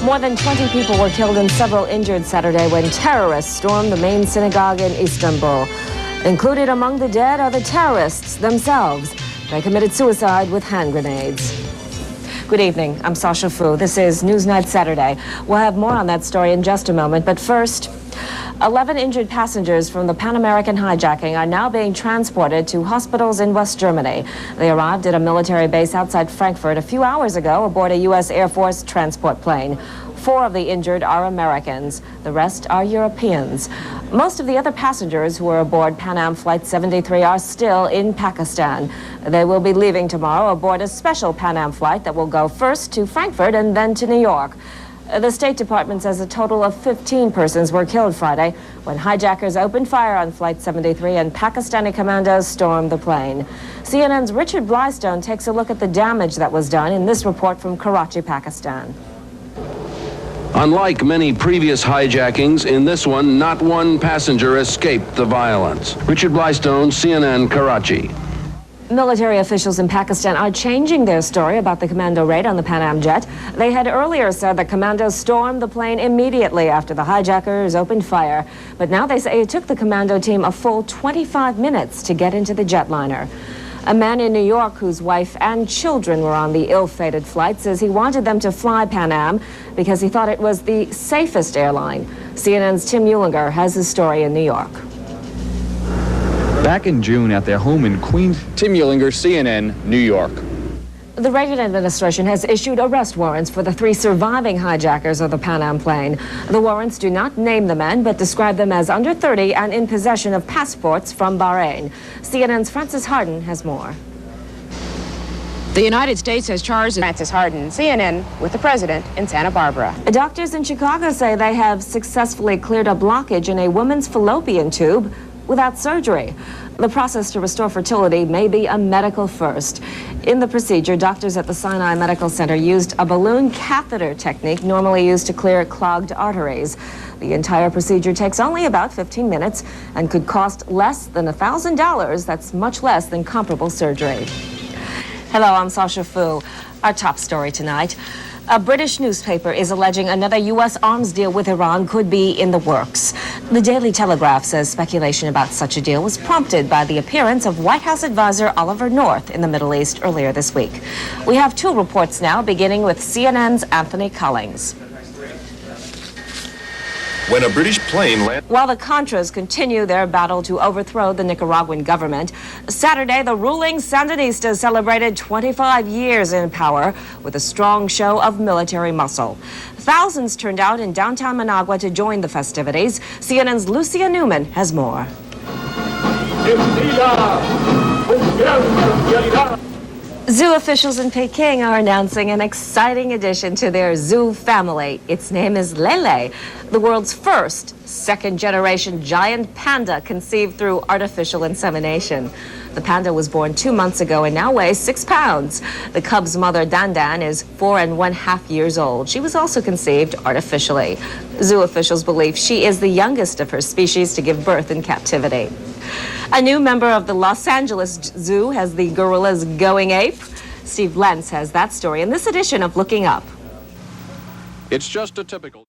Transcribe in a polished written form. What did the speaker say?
More than 20 people were killed and several injured Saturday when terrorists stormed the main synagogue in Istanbul. Included among the dead are the terrorists themselves. They committed suicide with hand grenades. Good evening, I'm Sasha. This is Newsnight Saturday. We'll have more on that story in just a moment, but first, 11 injured passengers from the Pan American hijacking are now being transported to hospitals in West Germany. They arrived at a military base outside Frankfurt a few hours ago aboard a U.S. Air Force transport plane. 4 of the injured are Americans. The rest are Europeans. Most of the other passengers who were aboard Pan Am Flight 73 are still in Pakistan. They will be leaving tomorrow aboard a special Pan Am flight that will go first to Frankfurt and then to New York. The State Department says a total of 15 persons were killed Friday when hijackers opened fire on Flight 73 and Pakistani commandos stormed the plane. CNN's Richard Blystone takes a look at the damage that was done in this report from Karachi, Pakistan. Unlike many previous hijackings, in this one, not one passenger escaped the violence. Richard Blystone, CNN, Karachi. Military officials in Pakistan are changing their story about the commando raid on the Pan Am jet. They had earlier said the commandos stormed the plane immediately after the hijackers opened fire. But now they say it took the commando team a full 25 minutes to get into the jetliner. A man in New York whose wife and children were on the ill-fated flight says he wanted them to fly Pan Am because he thought it was the safest airline. CNN's Tim Eulinger has his story in New York. Back in June at their home in Queens, Tim Eulinger, CNN, New York. The Reagan administration has issued arrest warrants for the 3 surviving hijackers of the Pan Am plane. The warrants do not name the men, but describe them as under 30 and in possession of passports from Bahrain. CNN's Frances Harden has more. The United States has charged Frances Harden, CNN, with the president in Santa Barbara. Doctors in Chicago say they have successfully cleared a blockage in a woman's fallopian tube without surgery. The process to restore fertility may be a medical first. In the procedure, doctors at the Sinai Medical Center used a balloon catheter technique normally used to clear clogged arteries. The entire procedure takes only about 15 minutes and could cost less than $1,000. That's much less than comparable surgery. Hello, I'm Sasha Fu. Our top story tonight. A British newspaper is alleging another U.S. arms deal with Iran could be in the works. The Daily Telegraph says speculation about such a deal was prompted by the appearance of White House advisor Oliver North in the Middle East earlier this week. We have 2 reports now, beginning with CNN's Anthony Collings. When a British plane landed. While the Contras continue their battle to overthrow the Nicaraguan government, Saturday the ruling Sandinistas celebrated 25 years in power with a strong show of military muscle. Thousands turned out in downtown Managua to join the festivities. CNN's Lucia Newman has more. Zoo officials in Peking are announcing an exciting addition to their zoo family. Its name is Lele, the world's first second-generation giant panda conceived through artificial insemination. The panda was born 2 months ago and now weighs 6 pounds. The cub's mother, Dandan, is 4 1/2 years old. She was also conceived artificially. Zoo officials believe she is the youngest of her species to give birth in captivity. A new member of the Los Angeles Zoo has the gorillas going ape. Steve Lentz has that story in this edition of Looking Up. It's just a typical...